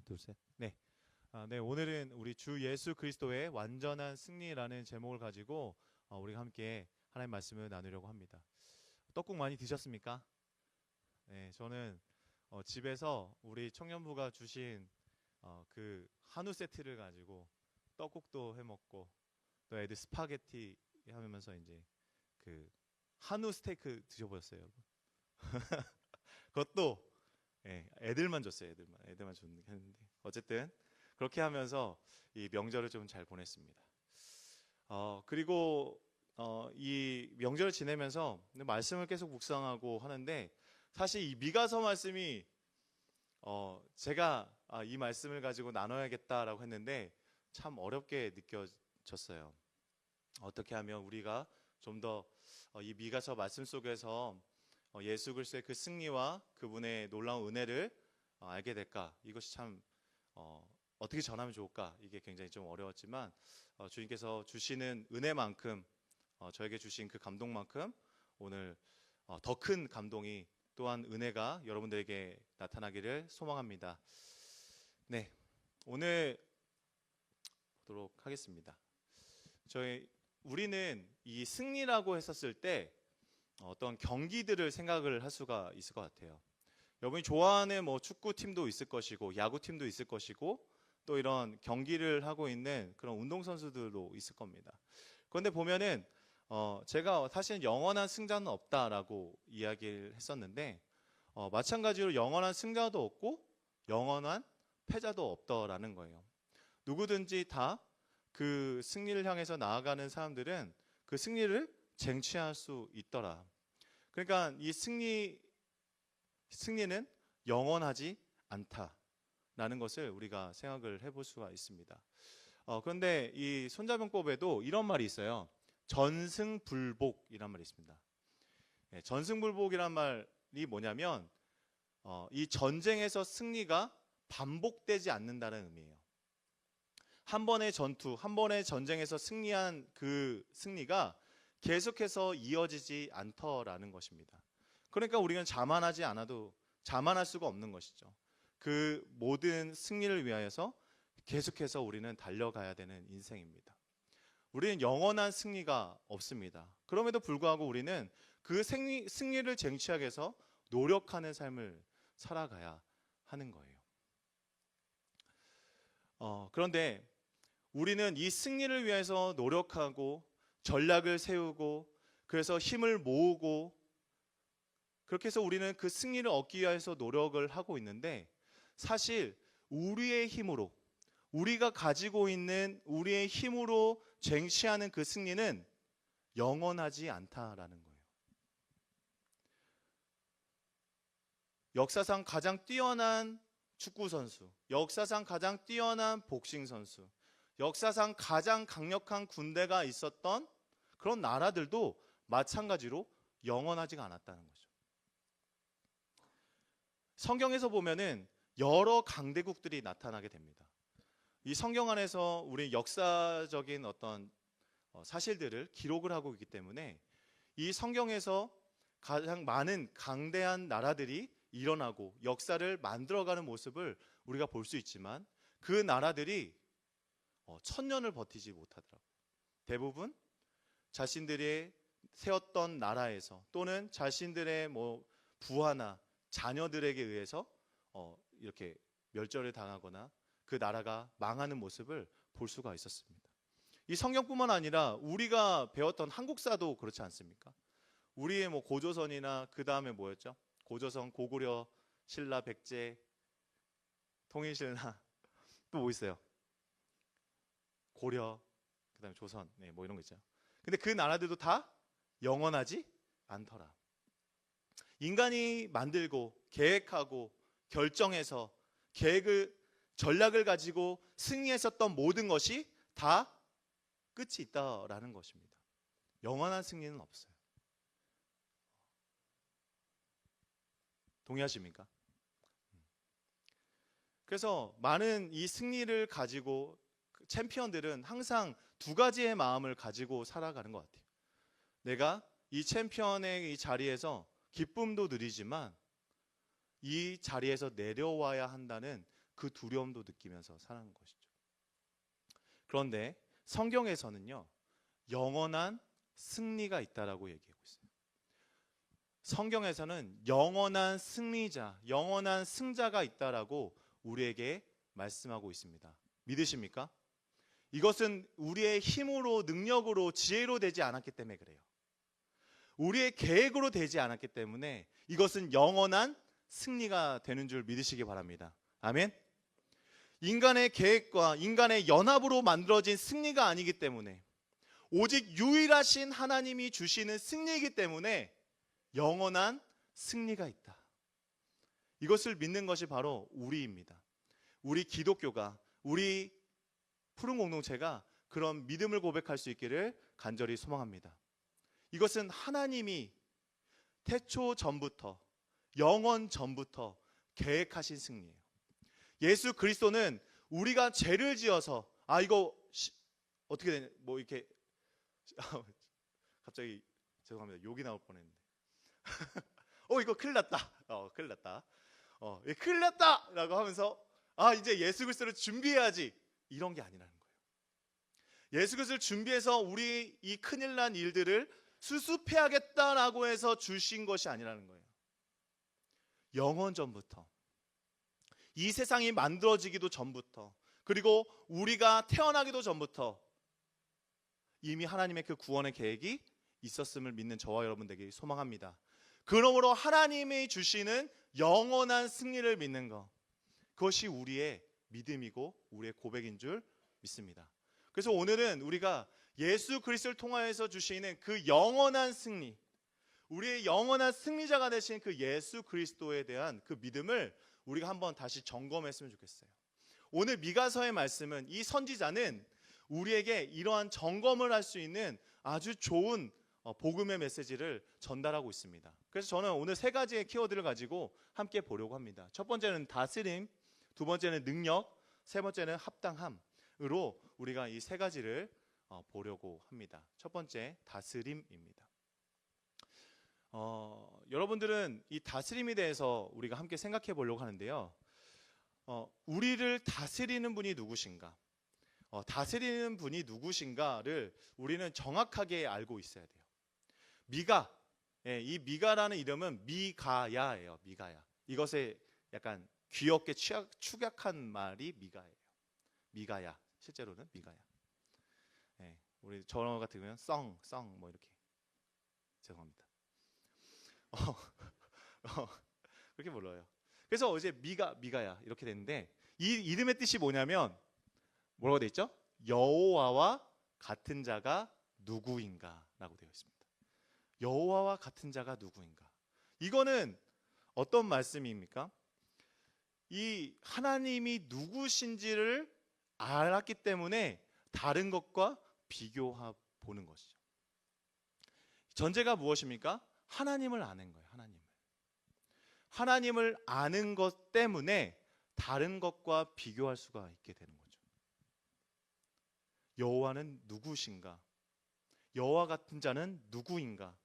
둘, 셋. 네. 네, 오늘은 우리 주 예수 그리스도의 완전한 승리라는 제목을 가지고 우리가 함께 하나님의 말씀을 나누려고 합니다. 떡국 많이 드셨습니까? 네, 저는 집에서 우리 청년부가 주신 그 한우 세트를 가지고 떡국도 해 먹고 또 애들 스파게티 하면서 이제 그 한우 스테이크 드셔보셨어요, 여러분? 그것도 애들만 줬어요. 애들만 줬는데 어쨌든 그렇게 하면서 이 명절을 좀 잘 보냈습니다. 그리고 이 명절을 지내면서 말씀을 계속 묵상하고 하는데 사실 이 미가서 말씀이 제가 이 말씀을 가지고 나눠야겠다라고 했는데 참 어렵게 느껴졌어요. 어떻게 하면 우리가 좀 더 이 미가서 말씀 속에서 예수 그리스도의 그 승리와 그분의 놀라운 은혜를 알게 될까? 이것이 참 어떻게 전하면 좋을까? 이게 굉장히 좀 어려웠지만 주님께서 주시는 은혜만큼 저에게 주신 그 감동만큼 오늘 더 큰 감동이 또한 은혜가 여러분들에게 나타나기를 소망합니다. 네, 오늘 보도록 하겠습니다. 우리는 이 승리라고 했었을 때 어떤 경기들을 생각을 할 수가 있을 것 같아요. 여러분이 좋아하는 뭐 축구팀도 있을 것이고 야구팀도 있을 것이고 또 이런 경기를 하고 있는 그런 운동선수들도 있을 겁니다. 그런데 보면은 제가 사실 영원한 승자는 없다라고 이야기를 했었는데 마찬가지로 영원한 승자도 없고 영원한 패자도 없더라는 거예요. 누구든지 다 그 승리를 향해서 나아가는 사람들은 그 승리를 쟁취할 수 있더라. 그러니까 이 승리는 영원하지 않다라는 것을 우리가 생각을 해볼 수가 있습니다. 그런데 이 손자병법에도 이런 말이 있어요. 전승불복이란 말이 있습니다. 전승불복이란 말이 뭐냐면 이 전쟁에서 승리가 반복되지 않는다는 의미예요. 한 번의 전투, 한 번의 전쟁에서 승리한 그 승리가 계속해서 이어지지 않더라는 것입니다. 그러니까 우리는 자만할 수가 없는 것이죠. 그 모든 승리를 위하여서 계속해서 우리는 달려가야 되는 인생입니다. 우리는 영원한 승리가 없습니다. 그럼에도 불구하고 우리는 그 승리를 쟁취하기 위해서 노력하는 삶을 살아가야 하는 거예요. 그런데 우리는 이 승리를 위해서 노력하고 전략을 세우고 그래서 힘을 모으고 그렇게 해서 우리는 그 승리를 얻기 위해서 노력을 하고 있는데 사실 우리의 힘으로 우리가 가지고 있는 우리의 힘으로 쟁취하는 그 승리는 영원하지 않다라는 거예요. 역사상 가장 뛰어난 축구 선수, 역사상 가장 뛰어난 복싱 선수, 역사상 가장 강력한 군대가 있었던 그런 나라들도 마찬가지로 영원하지가 않았다는 거죠. 성경에서 보면은 여러 강대국들이 나타나게 됩니다. 이 성경 안에서 우리 역사적인 어떤 사실들을 기록을 하고 있기 때문에 이 성경에서 가장 많은 강대한 나라들이 일어나고 역사를 만들어가는 모습을 우리가 볼 수 있지만 그 나라들이 1000년을 버티지 못하더라고요. 대부분 자신들이 세웠던 나라에서 또는 자신들의 부하나 자녀들에게 의해서 이렇게 멸절을 당하거나 그 나라가 망하는 모습을 볼 수가 있었습니다. 이 성경뿐만 아니라 우리가 배웠던 한국사도 그렇지 않습니까? 우리의 고조선이나 그 다음에 뭐였죠? 고조선, 고구려, 신라, 백제, 통일신라 또 뭐 있어요? 고려, 그 다음에 조선, 뭐 이런 거 있죠. 근데 그 나라들도 다 영원하지 않더라. 인간이 만들고 계획하고 결정해서 전략을 가지고 승리했었던 모든 것이 다 끝이 있다라는 것입니다. 영원한 승리는 없어요. 동의하십니까? 그래서 많은 이 승리를 가지고 챔피언들은 항상 두 가지의 마음을 가지고 살아가는 것 같아요. 내가 이 챔피언의 이 자리에서 기쁨도 누리지만 이 자리에서 내려와야 한다는 그 두려움도 느끼면서 사는 것이죠. 그런데 성경에서는요, 영원한 승리가 있다라고 얘기하고 있어요. 성경에서는 영원한 승리자, 영원한 승자가 있다라고 우리에게 말씀하고 있습니다. 믿으십니까? 이것은 우리의 힘으로, 능력으로, 지혜로 되지 않았기 때문에 그래요. 우리의 계획으로 되지 않았기 때문에 이것은 영원한 승리가 되는 줄 믿으시기 바랍니다. 아멘. 인간의 계획과 인간의 연합으로 만들어진 승리가 아니기 때문에, 오직 유일하신 하나님이 주시는 승리이기 때문에 영원한 승리가 있다. 이것을 믿는 것이 바로 우리입니다. 우리 기독교가, 우리 푸른 공동체가 그런 믿음을 고백할 수 있기를 간절히 소망합니다. 이것은 하나님이 태초 전부터, 영원 전부터 계획하신 승리예요. 예수 그리스도는 우리가 죄를 지어서 이거 어떻게 되냐, 뭐 이렇게 갑자기 죄송합니다. 욕이 나올 뻔했는데 이거 큰일 났다. 큰일 났다. 큰일 났다라고 하면서 이제 예수 그리스도를 준비해야지, 이런 게 아니라는 거예요. 예수 그리스도를 준비해서 우리 이 큰일 난 일들을 수습해야겠다라고 해서 주신 것이 아니라는 거예요. 영원 전부터, 이 세상이 만들어지기도 전부터, 그리고 우리가 태어나기도 전부터 이미 하나님의 그 구원의 계획이 있었음을 믿는 저와 여러분 되길 소망합니다. 그러므로 하나님이 주시는 영원한 승리를 믿는 것, 그것이 우리의 믿음이고 우리의 고백인 줄 믿습니다. 그래서 오늘은 우리가 예수 그리스도를 통하여서 주시는 그 영원한 승리, 우리의 영원한 승리자가 되신 그 예수 그리스도에 대한 그 믿음을 우리가 한번 다시 점검했으면 좋겠어요. 오늘 미가서의 말씀은, 이 선지자는 우리에게 이러한 점검을 할 수 있는 아주 좋은 복음의 메시지를 전달하고 있습니다. 그래서 저는 오늘 세 가지의 키워드를 가지고 함께 보려고 합니다. 첫 번째는 다스림, 두 번째는 능력, 세 번째는 합당함으로 우리가 이 세 가지를 보려고 합니다. 첫 번째, 다스림입니다. 여러분들은 이 다스림에 대해서 우리가 함께 생각해 보려고 하는데요. 우리를 다스리는 분이 누구신가? 다스리는 분이 누구신가를 우리는 정확하게 알고 있어야 돼요. 미가, 이 미가라는 이름은 미가야예요. 미가야. 이것에 약간 귀엽게 축약한 말이 미가예요. 미가야. 실제로는 미가야. 우리 저런 같은 경우는 썽 뭐 이렇게. 죄송합니다. 그렇게 불러요. 그래서 이제 미가야 이렇게 됐는데, 이 이름의 뜻이 뭐냐면 뭐라고 되어 있죠? 여호와와 같은 자가 누구인가라고 되어 있습니다. 여호와와 같은 자가 누구인가? 이거는 어떤 말씀입니까? 이 하나님이 누구신지를 알았기 때문에 다른 것과 비교해 보는 것이죠. 전제가 무엇입니까? 하나님을 아는 거예요. 하나님을 아는 것 때문에 다른 것과 비교할 수가 있게 되는 거죠. 여호와는 누구신가? 여호와 같은 자는 누구인가?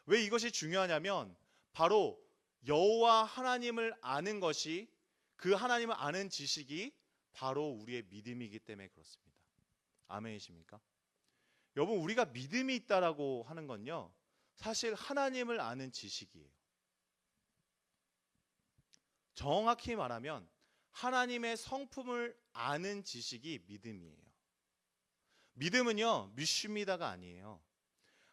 왜 이것이 중요하냐면, 바로 여호와 하나님을 아는 것이, 그 하나님을 아는 지식이 바로 우리의 믿음이기 때문에 그렇습니다. 아멘이십니까? 여러분, 우리가 믿음이 있다라고 하는 건요, 사실 하나님을 아는 지식이에요. 정확히 말하면 하나님의 성품을 아는 지식이 믿음이에요. 믿음은요, 믿습니다가 아니에요.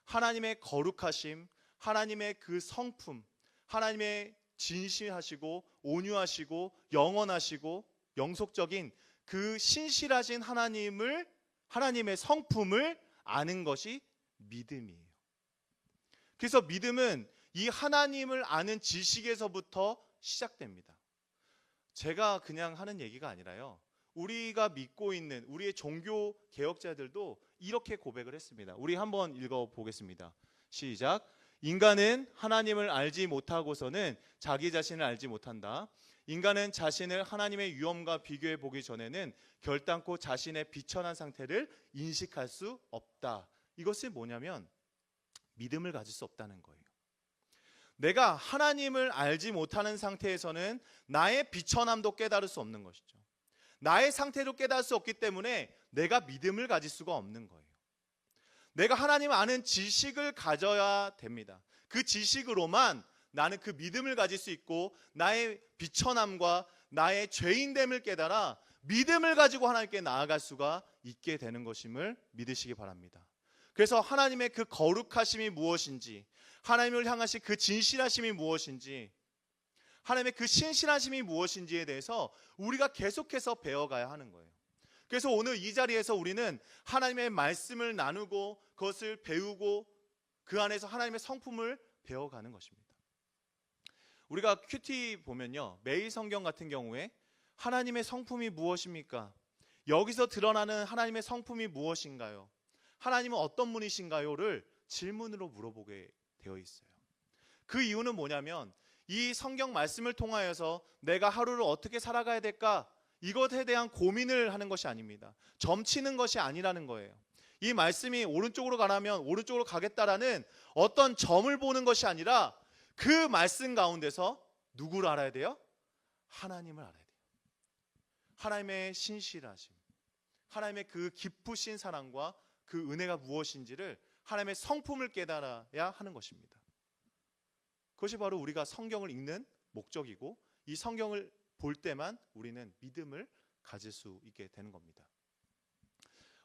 하나님의 거룩하심, 하나님의 그 성품, 하나님의 진실하시고 온유하시고 영원하시고 영속적인 그 신실하신 하나님의 성품을 아는 것이 믿음이에요. 그래서 믿음은 이 하나님을 아는 지식에서부터 시작됩니다. 제가 그냥 하는 얘기가 아니라요, 우리가 믿고 있는 우리의 종교 개혁자들도 이렇게 고백을 했습니다. 우리 한번 읽어보겠습니다. 시작. 인간은 하나님을 알지 못하고서는 자기 자신을 알지 못한다. 인간은 자신을 하나님의 위엄과 비교해 보기 전에는 결단코 자신의 비천한 상태를 인식할 수 없다. 이것이 뭐냐면 믿음을 가질 수 없다는 거예요. 내가 하나님을 알지 못하는 상태에서는 나의 비천함도 깨달을 수 없는 것이죠. 나의 상태도 깨달을 수 없기 때문에 내가 믿음을 가질 수가 없는 거예요. 내가 하나님을 아는 지식을 가져야 됩니다. 그 지식으로만 나는 그 믿음을 가질 수 있고 나의 비천함과 나의 죄인됨을 깨달아 믿음을 가지고 하나님께 나아갈 수가 있게 되는 것임을 믿으시기 바랍니다. 그래서 하나님의 그 거룩하심이 무엇인지, 하나님을 향하신 그 진실하심이 무엇인지, 하나님의 그 신실하심이 무엇인지에 대해서 우리가 계속해서 배워가야 하는 거예요. 그래서 오늘 이 자리에서 우리는 하나님의 말씀을 나누고 그것을 배우고 그 안에서 하나님의 성품을 배워가는 것입니다. 우리가 큐티 보면요, 매일 성경 같은 경우에 하나님의 성품이 무엇입니까? 여기서 드러나는 하나님의 성품이 무엇인가요? 하나님은 어떤 분이신가요?를 질문으로 물어보게 되어 있어요. 그 이유는 뭐냐면 이 성경 말씀을 통하여서 내가 하루를 어떻게 살아가야 될까? 이것에 대한 고민을 하는 것이 아닙니다. 점치는 것이 아니라는 거예요. 이 말씀이 오른쪽으로 가라면 오른쪽으로 가겠다라는 어떤 점을 보는 것이 아니라 그 말씀 가운데서 누구를 알아야 돼요? 하나님을 알아야 돼요. 하나님의 신실하심, 하나님의 그 깊으신 사랑과 그 은혜가 무엇인지를 하나님의 성품을 깨달아야 하는 것입니다. 그것이 바로 우리가 성경을 읽는 목적이고 이 성경을 볼 때만 우리는 믿음을 가질 수 있게 되는 겁니다.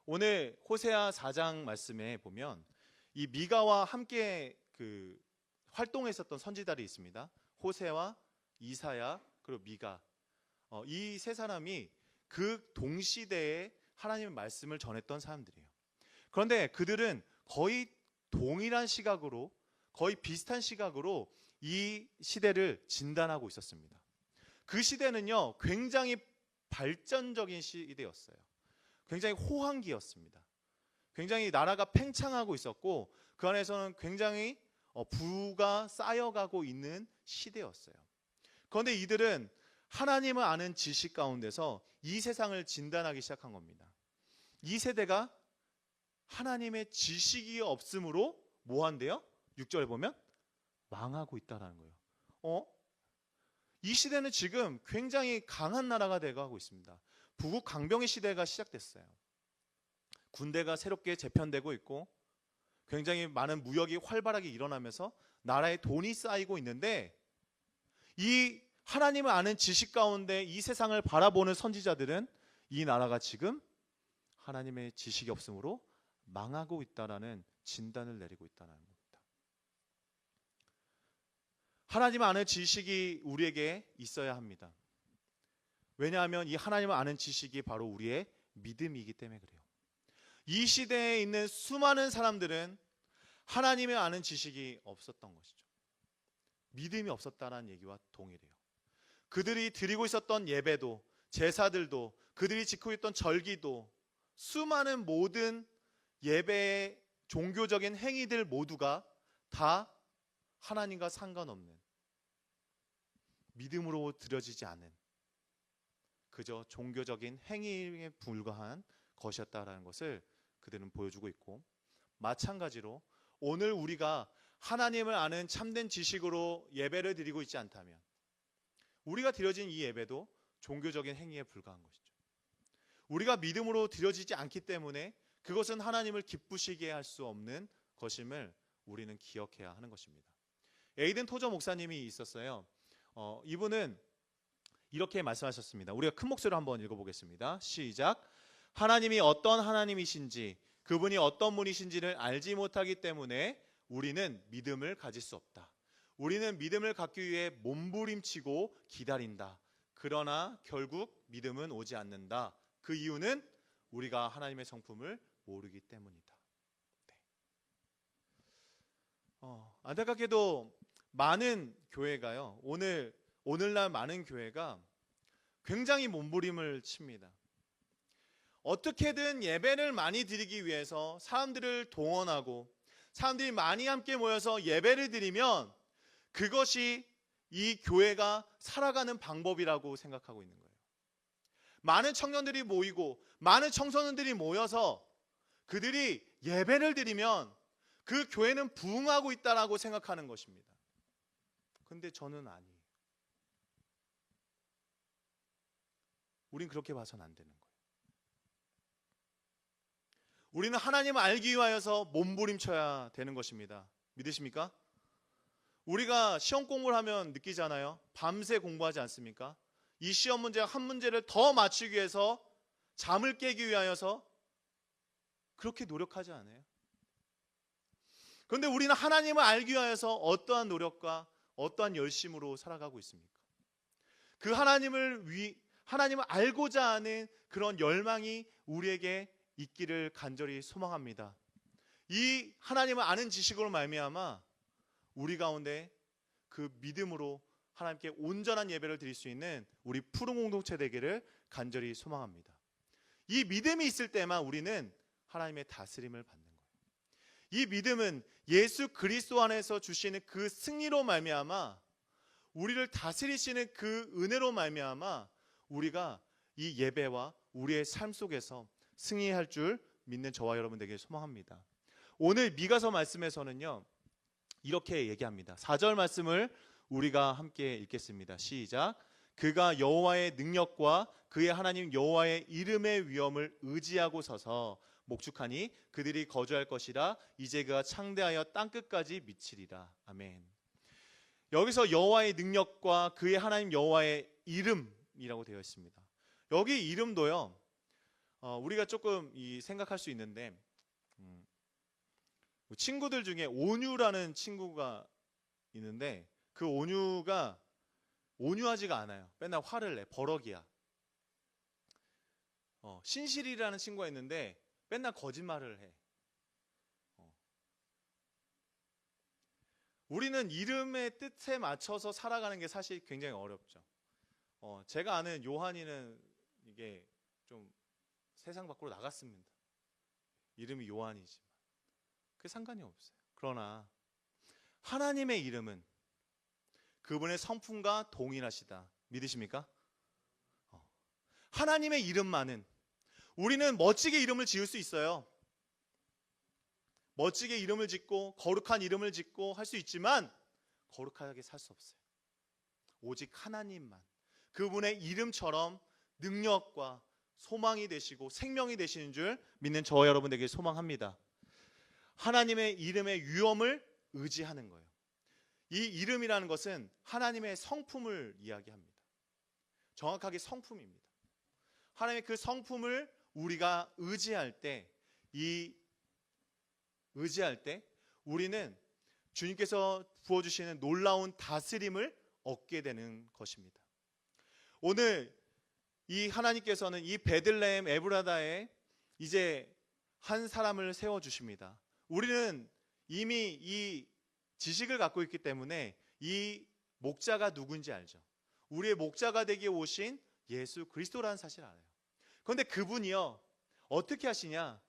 오늘 호세아 4장 말씀에 보면 이 미가와 함께 그 활동했었던 선지자들이 있습니다. 호세와 이사야 그리고 미가, 이 세 사람이 그 동시대에 하나님의 말씀을 전했던 사람들이에요. 그런데 그들은 거의 동일한 시각으로, 거의 비슷한 시각으로 이 시대를 진단하고 있었습니다. 그 시대는요, 굉장히 발전적인 시대였어요. 굉장히 호황기였습니다. 굉장히 나라가 팽창하고 있었고 그 안에서는 굉장히 부가 쌓여가고 있는 시대였어요. 그런데 이들은 하나님을 아는 지식 가운데서 이 세상을 진단하기 시작한 겁니다. 이 세대가 하나님의 지식이 없으므로 뭐 한대요? 6절에 보면 망하고 있다는 거예요. 이 시대는 지금 굉장히 강한 나라가 되어가고 있습니다. 부국 강병의 시대가 시작됐어요. 군대가 새롭게 재편되고 있고 굉장히 많은 무역이 활발하게 일어나면서 나라에 돈이 쌓이고 있는데 이 하나님을 아는 지식 가운데 이 세상을 바라보는 선지자들은 이 나라가 지금 하나님의 지식이 없으므로 망하고 있다라는 진단을 내리고 있다는 겁니다. 하나님을 아는 지식이 우리에게 있어야 합니다. 왜냐하면 이 하나님을 아는 지식이 바로 우리의 믿음이기 때문에 그래요. 이 시대에 있는 수많은 사람들은 하나님을 아는 지식이 없었던 것이죠. 믿음이 없었다는 얘기와 동일해요. 그들이 드리고 있었던 예배도, 제사들도, 그들이 지키고 있던 절기도, 수많은 모든 예배의 종교적인 행위들 모두가 다 하나님과 상관없는, 믿음으로 드려지지 않은 그저 종교적인 행위에 불과한 것이었다라는 것을 그들은 보여주고 있고, 마찬가지로 오늘 우리가 하나님을 아는 참된 지식으로 예배를 드리고 있지 않다면 우리가 드려진 이 예배도 종교적인 행위에 불과한 것이죠. 우리가 믿음으로 드려지지 않기 때문에 그것은 하나님을 기쁘시게 할 수 없는 것임을 우리는 기억해야 하는 것입니다. 에이든 토저 목사님이 있었어요. 이분은 이렇게 말씀하셨습니다. 우리가 큰 목소리로 한번 읽어보겠습니다. 시작. 하나님이 어떤 하나님이신지, 그분이 어떤 분이신지를 알지 못하기 때문에 우리는 믿음을 가질 수 없다. 우리는 믿음을 갖기 위해 몸부림치고 기다린다. 그러나 결국 믿음은 오지 않는다. 그 이유는 우리가 하나님의 성품을 모르기 때문이다. 네. 안타깝게도 많은 교회가요, 오늘날 많은 교회가 굉장히 몸부림을 칩니다. 어떻게든 예배를 많이 드리기 위해서 사람들을 동원하고 사람들이 많이 함께 모여서 예배를 드리면 그것이 이 교회가 살아가는 방법이라고 생각하고 있는 거예요. 많은 청년들이 모이고 많은 청소년들이 모여서 그들이 예배를 드리면 그 교회는 부흥하고 있다라고 생각하는 것입니다. 근데 저는 아니에요. 우린 그렇게 봐서는 안 되는 거예요. 우리는 하나님을 알기 위하여서 몸부림쳐야 되는 것입니다. 믿으십니까? 우리가 시험 공부를 하면 느끼잖아요. 밤새 공부하지 않습니까? 이 시험 문제 한 문제를 더 맞추기 위해서 잠을 깨기 위하여서 그렇게 노력하지 않아요. 그런데 우리는 하나님을 알기 위하여서 어떠한 노력과 어떠한 열심으로 살아가고 있습니까? 그 하나님을 알고자 하는 그런 열망이 우리에게 있기를 간절히 소망합니다. 이 하나님을 아는 지식으로 말미암아 우리 가운데 그 믿음으로 하나님께 온전한 예배를 드릴 수 있는 우리 푸른 공동체 되기를 간절히 소망합니다. 이 믿음이 있을 때만 우리는 하나님의 다스림을 받는 거예요. 이 믿음은 예수 그리스도 안에서 주시는 그 승리로 말미암아 우리를 다스리시는 그 은혜로 말미암아 우리가 이 예배와 우리의 삶 속에서 승리할 줄 믿는 저와 여러분 되길 소망합니다. 오늘 미가서 말씀에서는요 이렇게 얘기합니다. 4절 말씀을 우리가 함께 읽겠습니다. 시작. 그가 여호와의 능력과 그의 하나님 여호와의 이름의 위엄을 의지하고 서서 목축하니 그들이 거주할 것이라. 이제 그가 창대하여 땅끝까지 미치리라. 아멘. 여기서 여호와의 능력과 그의 하나님 여호와의 이름이라고 되어 있습니다. 여기 이름도요 우리가 조금 생각할 수 있는데 친구들 중에 온유라는 친구가 있는데 그 온유가 온유하지가 않아요. 맨날 화를 내. 버럭이야. 신실이라는 친구가 있는데 맨날 거짓말을 해. 우리는 이름의 뜻에 맞춰서 살아가는 게 사실 굉장히 어렵죠. 제가 아는 요한이는 이게 좀 세상 밖으로 나갔습니다. 이름이 요한이지만 그게 상관이 없어요. 그러나 하나님의 이름은 그분의 성품과 동일하시다. 믿으십니까? 하나님의 이름만은 우리는 멋지게 이름을 지을 수 있어요. 멋지게 이름을 짓고 거룩한 이름을 짓고 할 수 있지만 거룩하게 살 수 없어요. 오직 하나님만 그분의 이름처럼 능력과 소망이 되시고 생명이 되시는 줄 믿는 저와 여러분에게 소망합니다. 하나님의 이름의 위엄을 의지하는 거예요. 이 이름이라는 것은 하나님의 성품을 이야기합니다. 정확하게 성품입니다. 하나님의 그 성품을 우리가 의지할 때 우리는 주님께서 부어주시는 놀라운 다스림을 얻게 되는 것입니다. 오늘 이 하나님께서는 이 베들레헴 에브라다에 이제 한 사람을 세워주십니다. 우리는 이미 이 지식을 갖고 있기 때문에 이 목자가 누군지 알죠. 우리의 목자가 되기에 오신 예수 그리스도라는 사실을 알아요. 그런데 그분이요 어떻게 하시냐?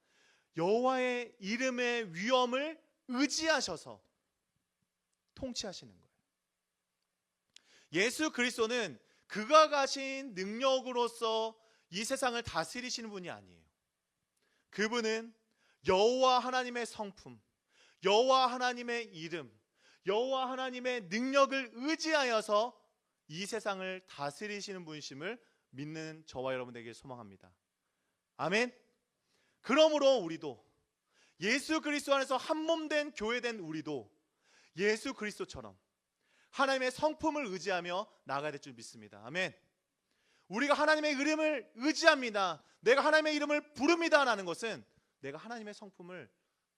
여호와의 이름의 위엄을 의지하셔서 통치하시는 거예요. 예수 그리스도는 그가 가신 능력으로서 이 세상을 다스리시는 분이 아니에요. 그분은 여호와 하나님의 성품, 여호와 하나님의 이름, 여호와 하나님의 능력을 의지하여서 이 세상을 다스리시는 분이심을 믿는 저와 여러분에게 소망합니다. 아멘. 그러므로 우리도 예수 그리스도 안에서 한 몸 된 교회 된 우리도 예수 그리스도처럼 하나님의 성품을 의지하며 나아가야 될 줄 믿습니다. 아멘. 우리가 하나님의 이름을 의지합니다. 내가 하나님의 이름을 부릅니다 라는 것은 내가 하나님의 성품을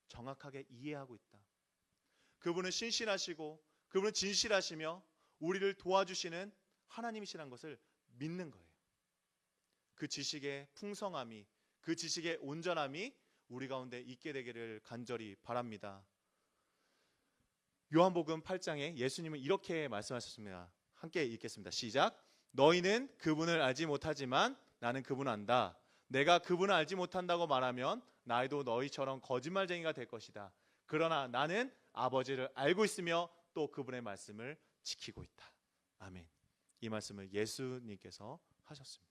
정확하게 이해하고 있다. 그분은 신실하시고 그분은 진실하시며 우리를 도와주시는 하나님이시라는 것을 믿는 거예요. 그 지식의 풍성함이, 그 지식의 온전함이 우리 가운데 있게 되기를 간절히 바랍니다. 요한복음 8장에 예수님은 이렇게 말씀하셨습니다. 함께 읽겠습니다. 시작. 너희는 그분을 알지 못하지만 나는 그분을 안다. 내가 그분을 알지 못한다고 말하면 나도 너희처럼 거짓말쟁이가 될 것이다. 그러나 나는 아버지를 알고 있으며 또 그분의 말씀을 지키고 있다. 아멘. 이 말씀을 예수님께서 하셨습니다.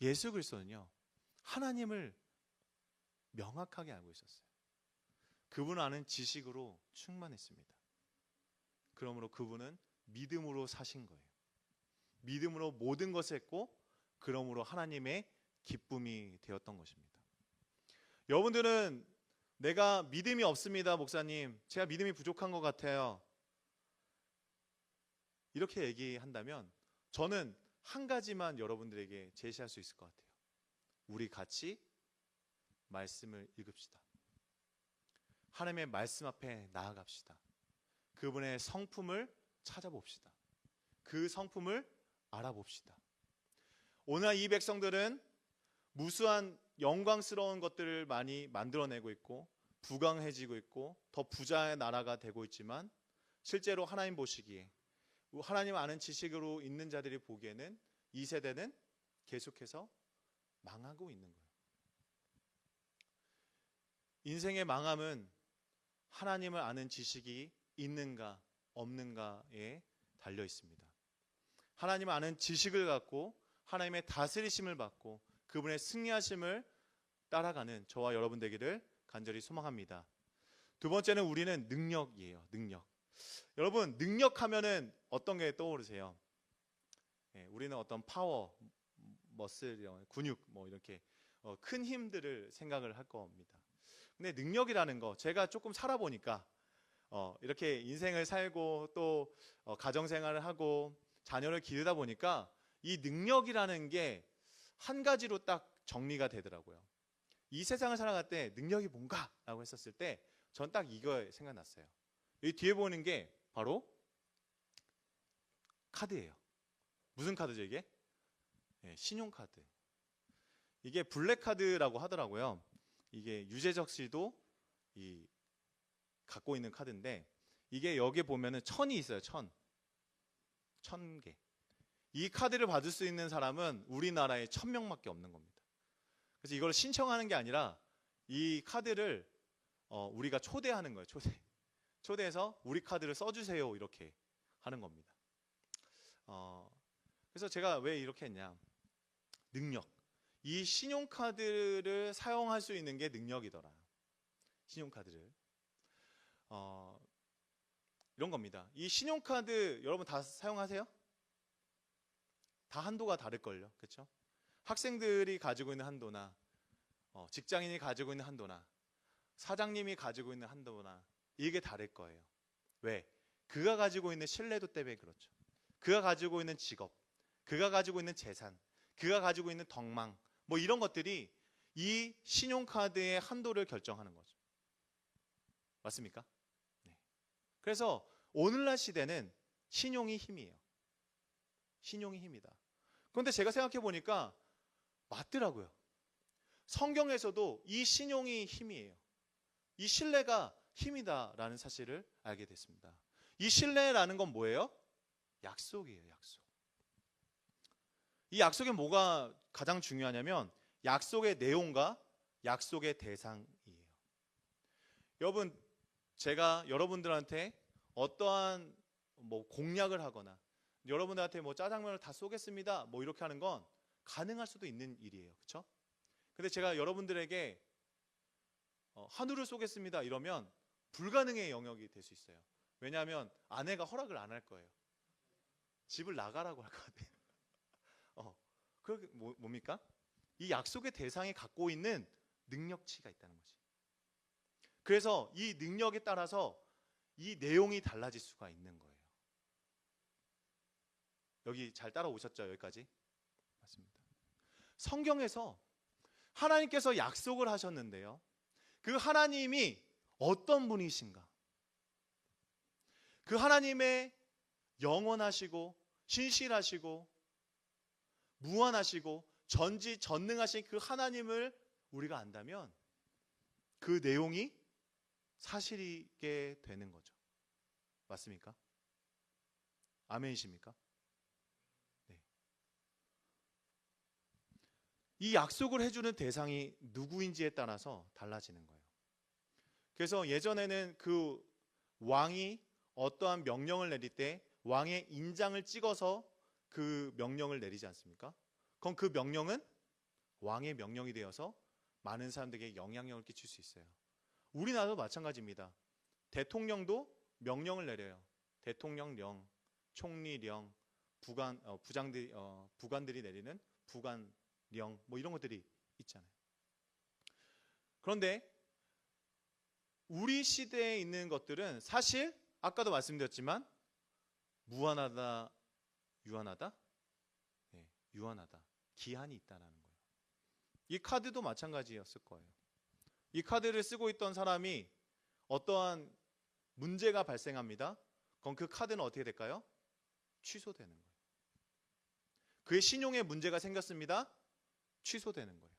예수 그리스도는요 하나님을 명확하게 알고 있었어요. 그분을 아는 지식으로 충만했습니다. 그러므로 그분은 믿음으로 사신 거예요. 믿음으로 모든 것을 했고 그러므로 하나님의 기쁨이 되었던 것입니다. 여러분들은 내가 믿음이 없습니다, 목사님. 제가 믿음이 부족한 것 같아요. 이렇게 얘기한다면 저는 한 가지만 여러분들에게 제시할 수 있을 것 같아요. 우리 같이 말씀을 읽읍시다. 하나님의 말씀 앞에 나아갑시다. 그분의 성품을 찾아봅시다. 그 성품을 알아봅시다. 오늘 이 백성들은 무수한 영광스러운 것들을 많이 만들어내고 있고 부강해지고 있고 더 부자의 나라가 되고 있지만 실제로 하나님 보시기에 하나님 아는 지식으로 있는 자들이 보기에는 이 세대는 계속해서 망하고 있는 거예요. 인생의 망함은 하나님을 아는 지식이 있는가 없는가에 달려 있습니다. 하나님을 아는 지식을 갖고 하나님의 다스리심을 받고 그분의 승리하심을 따라가는 저와 여러분 되기를 간절히 소망합니다. 두 번째는 우리는 능력이에요. 능력. 여러분 능력하면은 어떤 게 떠오르세요? 우리는 어떤 파워, 머슬, 근육 뭐 이렇게 큰 힘들을 생각을 할 겁니다. 근데 능력이라는 거 제가 조금 살아보니까 이렇게 인생을 살고 또 가정생활을 하고 자녀를 기르다 보니까 이 능력이라는 게 한 가지로 딱 정리가 되더라고요. 이 세상을 살아갈 때 능력이 뭔가? 라고 했었을 때 전 딱 이거 생각났어요. 여기 뒤에 보이는 게 바로 카드예요. 무슨 카드죠 이게? 신용카드. 이게 블랙카드라고 하더라고요. 이게 유재석 씨도 갖고 있는 카드인데 이게 여기 보면은 1000이 있어요. 1000개. 이 카드를 받을 수 있는 사람은 우리나라에 1000명밖에 없는 겁니다. 그래서 이걸 신청하는 게 아니라 이 카드를 우리가 초대하는 거예요. 초대해서 우리 카드를 써주세요 이렇게 하는 겁니다. 그래서 제가 왜 이렇게 했냐? 능력. 이 신용카드를 사용할 수 있는 게 능력이더라. 신용카드를. 이런 겁니다. 이 신용카드 여러분 다 사용하세요? 다 한도가 다를걸요. 그렇죠? 학생들이 가지고 있는 한도나 직장인이 가지고 있는 한도나 사장님이 가지고 있는 한도나 이게 다를 거예요. 왜? 그가 가지고 있는 신뢰도 때문에 그렇죠. 그가 가지고 있는 직업, 그가 가지고 있는 재산, 그가 가지고 있는 덕망 뭐 이런 것들이 이 신용카드의 한도를 결정하는 거죠. 맞습니까? 네. 그래서 오늘날 시대는 신용이 힘이에요. 신용이 힘이다. 그런데 제가 생각해 보니까 맞더라고요. 성경에서도 이 신용이 힘이에요. 이 신뢰가 힘이다라는 사실을 알게 됐습니다. 이 신뢰라는 건 뭐예요? 약속이에요. 약속. 이 약속에 뭐가 가장 중요하냐면 약속의 내용과 약속의 대상이에요. 여러분, 제가 여러분들한테 어떠한 공약을 하거나 여러분들한테 짜장면을 다 쏘겠습니다 뭐 이렇게 하는 건 가능할 수도 있는 일이에요. 그렇죠? 근데 제가 여러분들에게 한우를 쏘겠습니다 이러면 불가능의 영역이 될 수 있어요. 왜냐하면 아내가 허락을 안 할 거예요. 집을 나가라고 할 것 같아요. 그게 뭡니까? 이 약속의 대상이 갖고 있는 능력치가 있다는 거지. 그래서 이 능력에 따라서 이 내용이 달라질 수가 있는 거예요. 여기 잘 따라오셨죠? 여기까지? 맞습니다. 성경에서 하나님께서 약속을 하셨는데요. 그 하나님이 어떤 분이신가? 그 하나님의 영원하시고 신실하시고 무한하시고 전지전능하신 그 하나님을 우리가 안다면 그 내용이 사실이게 되는 거죠. 맞습니까? 아멘이십니까? 네. 이 약속을 해주는 대상이 누구인지에 따라서 달라지는 거예요. 그래서 예전에는 그 왕이 어떠한 명령을 내릴 때 왕의 인장을 찍어서 그 명령을 내리지 않습니까? 그럼 그 명령은 왕의 명령이 되어서 많은 사람들에게 영향력을 끼칠 수 있어요. 우리나라도 마찬가지입니다. 대통령도 명령을 내려요. 대통령령, 총리령, 부관들이 내리는 부관령 뭐 이런 것들이 있잖아요. 그런데 우리 시대에 있는 것들은 사실 아까도 말씀드렸지만 무한하다, 유한하다, 네, 유한하다, 기한이 있다는 거예요. 이 카드도 마찬가지였을 거예요. 이 카드를 쓰고 있던 사람이 어떠한 문제가 발생합니다. 그럼 그 카드는 어떻게 될까요? 취소되는 거예요. 그의 신용에 문제가 생겼습니다. 취소되는 거예요.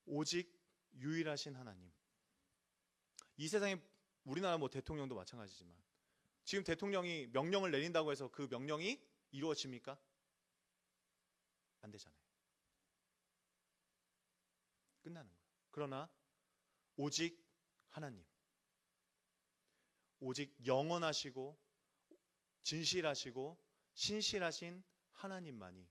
오직 유일하신 하나님. 이 세상에 우리나라 뭐 대통령도 마찬가지지만 지금 대통령이 명령을 내린다고 해서 그 명령이 이루어집니까? 안 되잖아요. 끝나는 거예요. 그러나 오직 하나님, 오직 영원하시고 진실하시고 신실하신 하나님만이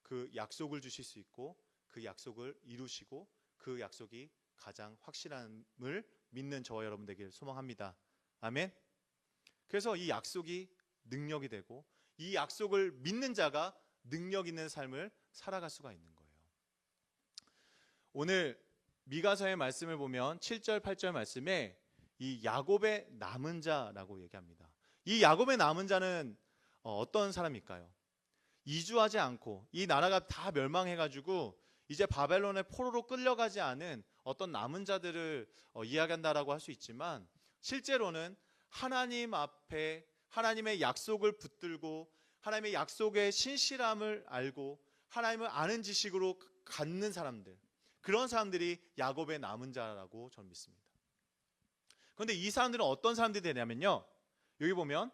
그 약속을 주실 수 있고 그 약속을 이루시고 그 약속이 가장 확실함을 믿는 저와 여러분 되길 소망합니다. 아멘. 그래서 이 약속이 능력이 되고 이 약속을 믿는 자가 능력 있는 삶을 살아갈 수가 있는 거예요. 오늘 미가서의 말씀을 보면 7절 8절 말씀에 이 야곱의 남은 자라고 얘기합니다. 이 야곱의 남은 자는 어떤 사람일까요? 이주하지 않고 이 나라가 다 멸망해가지고 이제 바벨론의 포로로 끌려가지 않은 어떤 남은 자들을 이야기한다라고 할 수 있지만 실제로는 하나님 앞에 하나님의 약속을 붙들고 하나님의 약속의 신실함을 알고 하나님을 아는 지식으로 갖는 사람들, 그런 사람들이 야곱의 남은 자라고 저는 믿습니다. 그런데 이 사람들은 어떤 사람들이 되냐면요, 여기 보면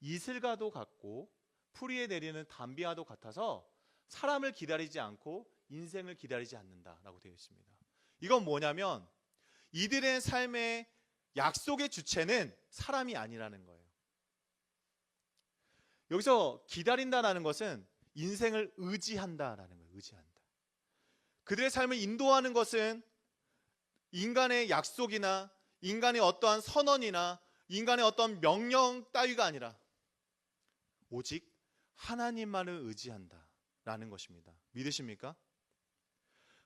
이슬과도 같고 풀이에 내리는 담비와도 같아서 사람을 기다리지 않고 인생을 기다리지 않는다라고 되어 있습니다. 이건 뭐냐면 이들의 삶의 약속의 주체는 사람이 아니라는 거예요. 여기서 기다린다라는 것은 인생을 의지한다라는 거예요. 의지한다. 그들의 삶을 인도하는 것은 인간의 약속이나 인간의 어떠한 선언이나 인간의 어떤 명령 따위가 아니라 오직 하나님만을 의지한다라는 것입니다. 믿으십니까?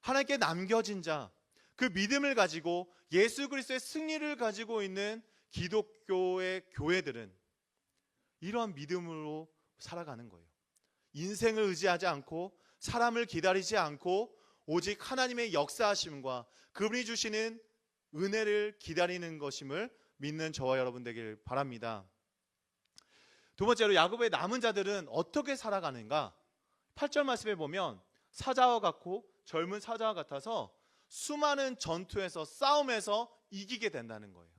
하나님께 남겨진 자, 그 믿음을 가지고 예수 그리스도의 승리를 가지고 있는 기독교의 교회들은 이러한 믿음으로 살아가는 거예요. 인생을 의지하지 않고 사람을 기다리지 않고 오직 하나님의 역사하심과 그분이 주시는 은혜를 기다리는 것임을 믿는 저와 여러분 되길 바랍니다. 두 번째로 야곱의 남은 자들은 어떻게 살아가는가? 8절 말씀에 보면 사자와 같고 젊은 사자와 같아서 수많은 전투에서 싸움에서 이기게 된다는 거예요.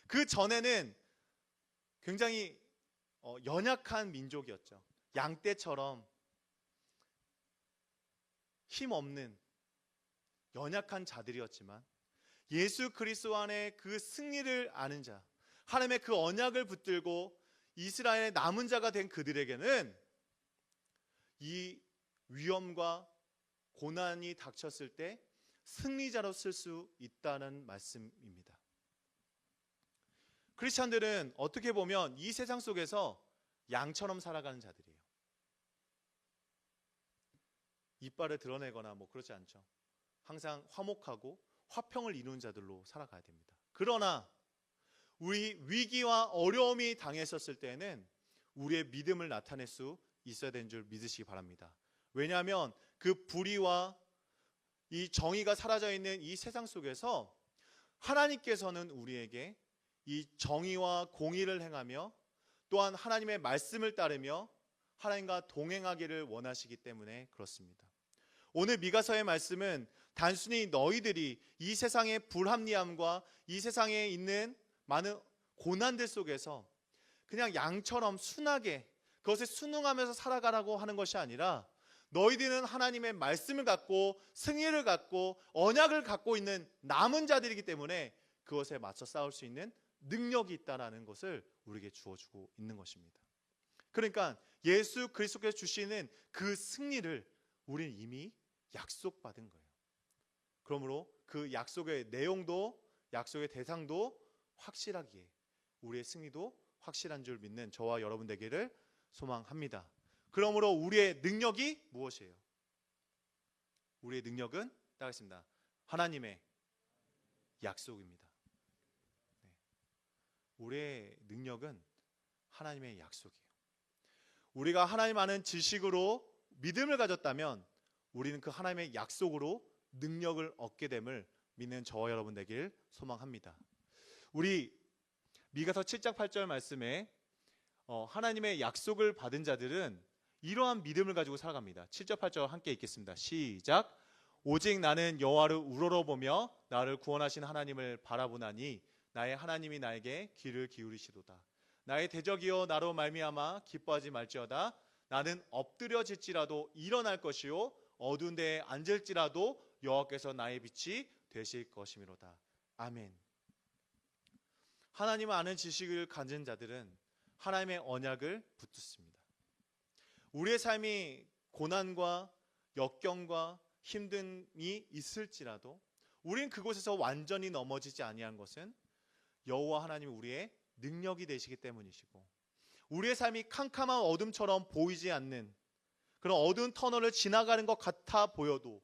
그 전에는 굉장히 연약한 민족이었죠. 양떼처럼 힘없는 연약한 자들이었지만 예수 그리스도 안에 그 승리를 아는 자, 하나님의 그 언약을 붙들고 이스라엘의 남은 자가 된 그들에게는 이 위험과 고난이 닥쳤을 때 승리자로 쓸 수 있다는 말씀입니다. 크리스찬들은 어떻게 보면 이 세상 속에서 양처럼 살아가는 자들이에요. 이빨을 드러내거나 뭐 그렇지 않죠. 항상 화목하고 화평을 이루는 자들로 살아가야 됩니다. 그러나 우리 위기와 어려움이 당했었을 때에는 우리의 믿음을 나타낼 수 있어야 되는 줄 믿으시기 바랍니다. 왜냐하면 그 불의와 이 정의가 사라져 있는 이 세상 속에서 하나님께서는 우리에게 이 정의와 공의를 행하며 또한 하나님의 말씀을 따르며 하나님과 동행하기를 원하시기 때문에 그렇습니다. 오늘 미가서의 말씀은 단순히 너희들이 이 세상의 불합리함과 이 세상에 있는 많은 고난들 속에서 그냥 양처럼 순하게 그것에 순응하면서 살아가라고 하는 것이 아니라 너희들은 하나님의 말씀을 갖고 승리를 갖고 언약을 갖고 있는 남은 자들이기 때문에 그것에 맞서 싸울 수 있는 능력이 있다는 것을 우리에게 주어주고 있는 것입니다. 그러니까 예수 그리스도께서 주시는 그 승리를 우리는 이미 약속받은 거예요. 그러므로 그 약속의 내용도 약속의 대상도 확실하기에 우리의 승리도 확실한 줄 믿는 저와 여러분 되기를 소망합니다. 그러므로 우리의 능력이 무엇이에요? 우리의 능력은 따르겠습니다. 하나님의 약속입니다. 네. 우리의 능력은 하나님의 약속이에요. 우리가 하나님 아는 지식으로 믿음을 가졌다면 우리는 그 하나님의 약속으로 능력을 얻게 됨을 믿는 저와 여러분 되길 소망합니다. 우리 미가서 7장 8절 말씀에 하나님의 약속을 받은 자들은 이러한 믿음을 가지고 살아갑니다. 7절 8절 함께 읽겠습니다. 시작. 오직 나는 여호와를 우러러보며 나를 구원하신 하나님을 바라보나니 나의 하나님이 나에게 귀를 기울이시도다. 나의 대적이여 나로 말미암아 기뻐하지 말지어다. 나는 엎드려질지라도 일어날 것이요 어두운 데에 앉을지라도 여호와께서 나의 빛이 되실 것이미로다. 아멘. 하나님을 아는 지식을 가진 자들은 하나님의 언약을 붙듭니다. 우리의 삶이 고난과 역경과 힘듦이 있을지라도 우리는 그곳에서 완전히 넘어지지 아니한 것은 여호와 하나님이 우리의 능력이 되시기 때문이시고, 우리의 삶이 캄캄한 어둠처럼 보이지 않는 그런 어두운 터널을 지나가는 것 같아 보여도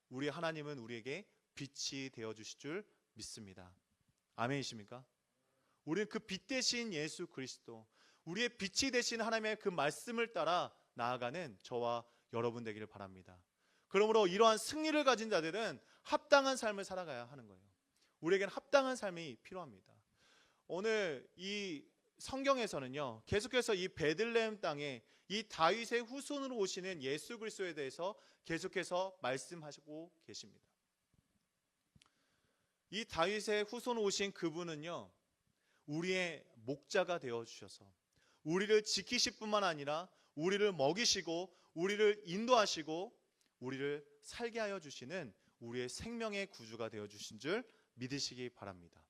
우리 하나님은 우리에게 빛이 되어주실 줄 믿습니다. 아멘이십니까? 우리는 그 빛 대신 예수 그리스도, 우리의 빛이 되신 하나님의 그 말씀을 따라 나아가는 저와 여러분 되기를 바랍니다. 그러므로 이러한 승리를 가진 자들은 합당한 삶을 살아가야 하는 거예요. 우리에게는 합당한 삶이 필요합니다. 오늘 이 성경에서는요, 계속해서 이 베들레헴 땅에 이 다윗의 후손으로 오시는 예수 그리스도에 대해서 계속해서 말씀하시고 계십니다. 이 다윗의 후손으로 오신 그분은요, 우리의 목자가 되어주셔서 우리를 지키실 뿐만 아니라 우리를 먹이시고 우리를 인도하시고 우리를 살게 하여 주시는 우리의 생명의 구주가 되어주신 줄 믿으시기 바랍니다.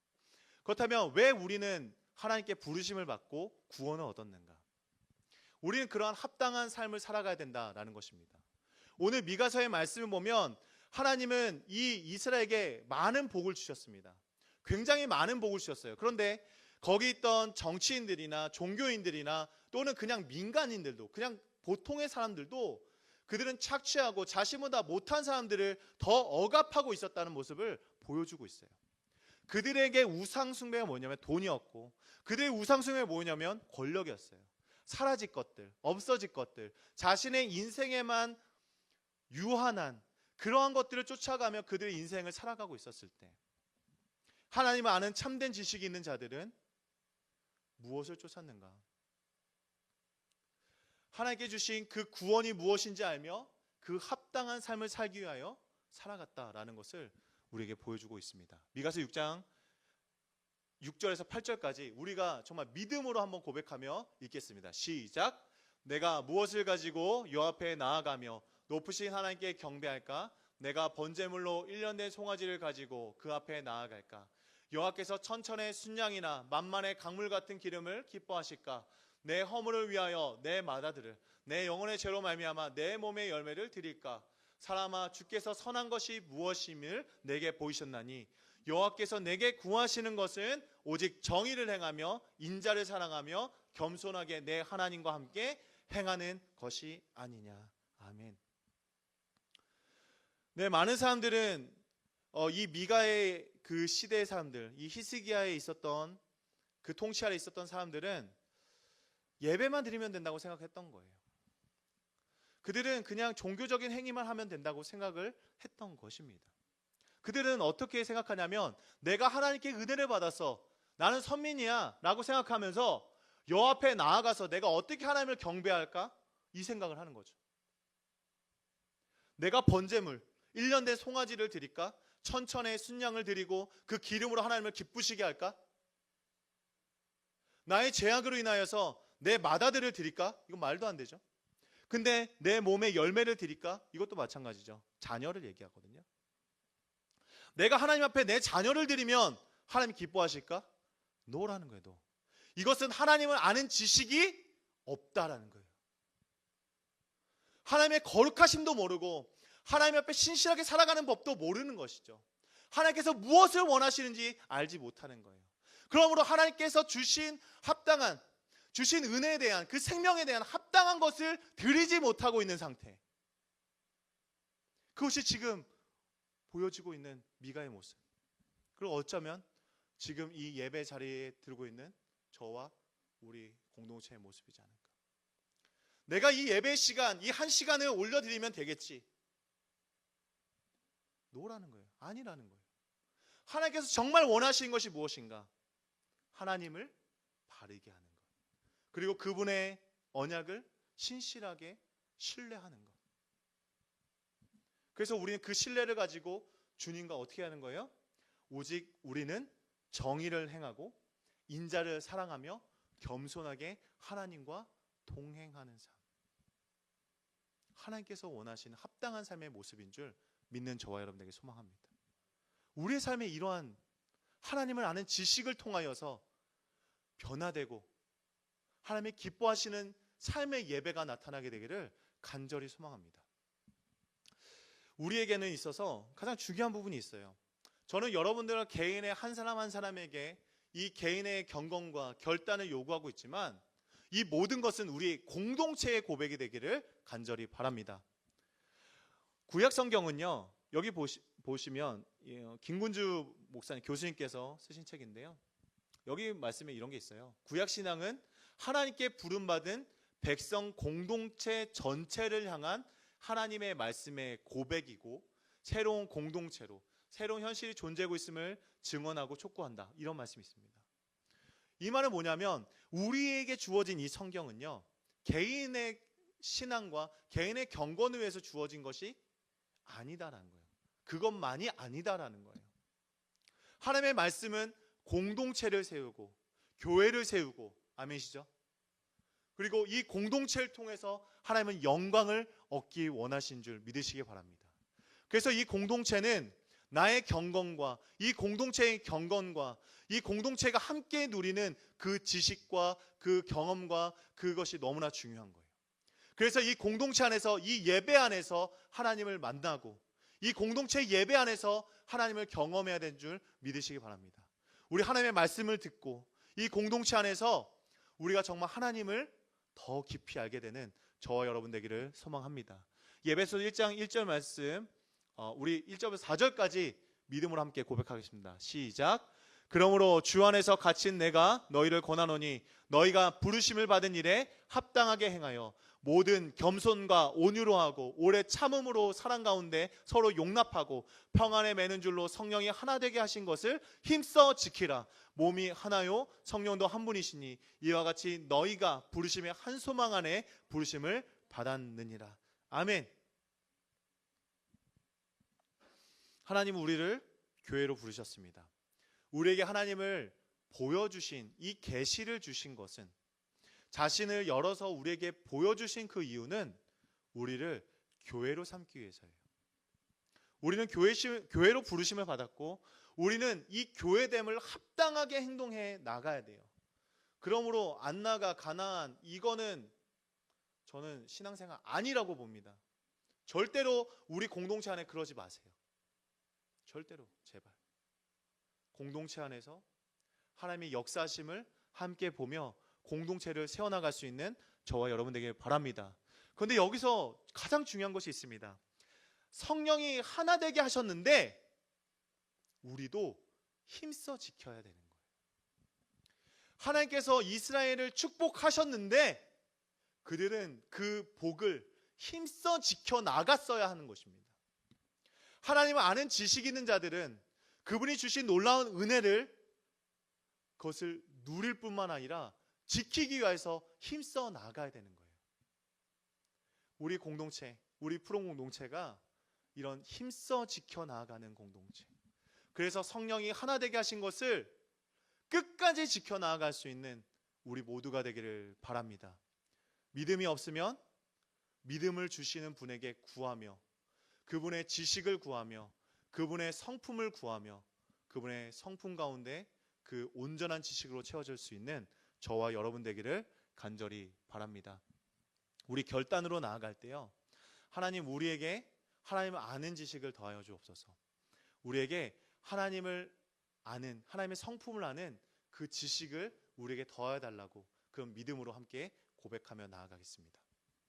그렇다면 왜 우리는 하나님께 부르심을 받고 구원을 얻었는가? 우리는 그러한 합당한 삶을 살아가야 된다라는 것입니다. 오늘 미가서의 말씀을 보면 하나님은 이 이스라엘에게 많은 복을 주셨습니다. 굉장히 많은 복을 주셨어요. 그런데 거기 있던 정치인들이나 종교인들이나 또는 그냥 민간인들도, 그냥 보통의 사람들도 그들은 착취하고 자신보다 못한 사람들을 더 억압하고 있었다는 모습을 보여주고 있어요. 그들에게 우상숭배가 뭐냐면 돈이었고, 그들의 우상숭배가 뭐냐면 권력이었어요. 사라질 것들, 없어질 것들, 자신의 인생에만 유한한 그러한 것들을 쫓아가며 그들의 인생을 살아가고 있었을 때, 하나님을 아는 참된 지식이 있는 자들은 무엇을 쫓았는가? 하나님께 주신 그 구원이 무엇인지 알며 그 합당한 삶을 살기 위하여 살아갔다라는 것을 우리에게 보여주고 있습니다. 미가서 6장 6절에서 8절까지 우리가 정말 믿음으로 한번 고백하며 읽겠습니다. 시작. 내가 무엇을 가지고 여호와 앞에 나아가며 높으신 하나님께 경배할까? 내가 번제물로 1년 된 송아지를 가지고 그 앞에 나아갈까? 여호와께서 천천의 순양이나 만만의 강물 같은 기름을 기뻐하실까? 내 허물을 위하여 내 마다들을, 내 영혼의 죄로 말미암아 내 몸의 열매를 드릴까? 사람아, 주께서 선한 것이 무엇임을 내게 보이셨나니 여호와께서 내게 구하시는 것은 오직 정의를 행하며 인자를 사랑하며 겸손하게 내 하나님과 함께 행하는 것이 아니냐. 아멘. 네, 많은 사람들은 이 미가의 그 시대의 사람들, 이 히스기야에 있었던 그 통치 아래 있었던 사람들은 예배만 드리면 된다고 생각했던 거예요. 그들은 그냥 종교적인 행위만 하면 된다고 생각을 했던 것입니다. 그들은 어떻게 생각하냐면 내가 하나님께 은혜를 받아서 나는 선민이야 라고 생각하면서 여호와 앞에 나아가서 내가 어떻게 하나님을 경배할까? 이 생각을 하는 거죠. 내가 번제물 1년 된 송아지를 드릴까? 천천의 순양을 드리고 그 기름으로 하나님을 기쁘시게 할까? 나의 죄악으로 인하여서 내 마다들을 드릴까? 이건 말도 안 되죠. 근데 내 몸에 열매를 드릴까? 이것도 마찬가지죠. 자녀를 얘기하거든요. 내가 하나님 앞에 내 자녀를 드리면 하나님이 기뻐하실까? 노라는 거예요. 노. 이것은 하나님을 아는 지식이 없다라는 거예요. 하나님의 거룩하심도 모르고 하나님 앞에 신실하게 살아가는 법도 모르는 것이죠. 하나님께서 무엇을 원하시는지 알지 못하는 거예요. 그러므로 하나님께서 주신 합당한, 주신 은혜에 대한, 그 생명에 대한 합당한 것을 드리지 못하고 있는 상태. 그것이 지금 보여지고 있는 미가의 모습. 그리고 어쩌면 지금 이 예배 자리에 들고 있는 저와 우리 공동체의 모습이지 않을까. 내가 이 예배 시간, 이 한 시간을 올려드리면 되겠지. 노라는 거예요. 아니라는 거예요. 하나님께서 정말 원하시는 것이 무엇인가? 하나님을 바르게 하는 것. 그리고 그분의 언약을 신실하게 신뢰하는 것. 그래서 우리는 그 신뢰를 가지고 주님과 어떻게 하는 거예요? 오직 우리는 정의를 행하고 인자를 사랑하며 겸손하게 하나님과 동행하는 삶. 하나님께서 원하시는 합당한 삶의 모습인 줄 믿는 저와 여러분에게 소망합니다. 우리의 삶에 이러한 하나님을 아는 지식을 통하여서 변화되고 하나님의 기뻐하시는 삶의 예배가 나타나게 되기를 간절히 소망합니다. 우리에게는 있어서 가장 중요한 부분이 있어요. 저는 여러분들 개인의 한 사람 한 사람에게 이 개인의 경건과 결단을 요구하고 있지만 이 모든 것은 우리 공동체의 고백이 되기를 간절히 바랍니다. 구약 성경은요, 여기 보시면 김군주 목사님 교수님께서 쓰신 책인데요, 여기 말씀에 이런 게 있어요. 구약 신앙은 하나님께 부름받은 백성 공동체 전체를 향한 하나님의 말씀의 고백이고 새로운 공동체로 새로운 현실이 존재하고 있음을 증언하고 촉구한다, 이런 말씀이 있습니다. 이 말은 뭐냐면 우리에게 주어진 이 성경은요, 개인의 신앙과 개인의 경건을 위해서 주어진 것이 아니다라는 거예요. 그것만이 아니다라는 거예요. 하나님의 말씀은 공동체를 세우고 교회를 세우고, 아멘이시죠? 그리고 이 공동체를 통해서 하나님은 영광을 얻기 원하신 줄 믿으시기 바랍니다. 그래서 이 공동체는 나의 경건과 이 공동체의 경건과 이 공동체가 함께 누리는 그 지식과 그 경험과 그것이 너무나 중요한 거예요. 그래서 이 공동체 안에서, 이 예배 안에서 하나님을 만나고 이 공동체 예배 안에서 하나님을 경험해야 되는 줄 믿으시기 바랍니다. 우리 하나님의 말씀을 듣고 이 공동체 안에서 우리가 정말 하나님을 더 깊이 알게 되는 저와 여러분 되기를 소망합니다. 에베소서 1장 1절 말씀, 우리 1절부터 4절까지 믿음으로 함께 고백하겠습니다. 시작. 그러므로 주 안에서 갇힌 내가 너희를 권하노니 너희가 부르심을 받은 일에 합당하게 행하여 모든 겸손과 온유로 하고 오래 참음으로 사랑 가운데 서로 용납하고 평안에 매는 줄로 성령이 하나 되게 하신 것을 힘써 지키라. 몸이 하나요 성령도 한 분이시니 이와 같이 너희가 부르심의 한 소망 안에 부르심을 받았느니라. 아멘. 하나님은 우리를 교회로 부르셨습니다. 우리에게 하나님을 보여주신 이 계시를 주신 것은, 자신을 열어서 우리에게 보여주신 그 이유는 우리를 교회로 삼기 위해서예요. 우리는 교회로 부르심을 받았고 우리는 이 교회됨을 합당하게 행동해 나가야 돼요. 그러므로 안나가 가나안, 이거는 저는 신앙생활 아니라고 봅니다. 절대로 우리 공동체 안에 그러지 마세요. 절대로, 제발. 공동체 안에서 하나님의 역사하심을 함께 보며 공동체를 세워나갈 수 있는 저와 여러분 되길 바랍니다. 그런데 여기서 가장 중요한 것이 있습니다. 성령이 하나 되게 하셨는데 우리도 힘써 지켜야 되는 거예요. 하나님께서 이스라엘을 축복하셨는데 그들은 그 복을 힘써 지켜 나갔어야 하는 것입니다. 하나님을 아는 지식 있는 자들은 그분이 주신 놀라운 은혜를, 그것을 누릴 뿐만 아니라 지키기 위해서 힘써 나가야 되는 거예요. 우리 공동체, 우리 프롬 공동체가 이런 힘써 지켜 나가는 공동체. 그래서 성령이 하나 되게 하신 것을 끝까지 지켜 나갈 수 있는 우리 모두가 되기를 바랍니다. 믿음이 없으면 믿음을 주시는 분에게 구하며 그분의 지식을 구하며 그분의 성품을 구하며 그분의 성품 가운데 그 온전한 지식으로 채워질 수 있는 저와 여러분 되기를 간절히 바랍니다. 우리 결단으로 나아갈 때요, 하나님 우리에게 하나님을 아는 지식을 더하여 주옵소서. 우리에게 하나님을 아는, 하나님의 성품을 아는 그 지식을 우리에게 더해 달라고 그런 믿음으로 함께 고백하며 나아가겠습니다.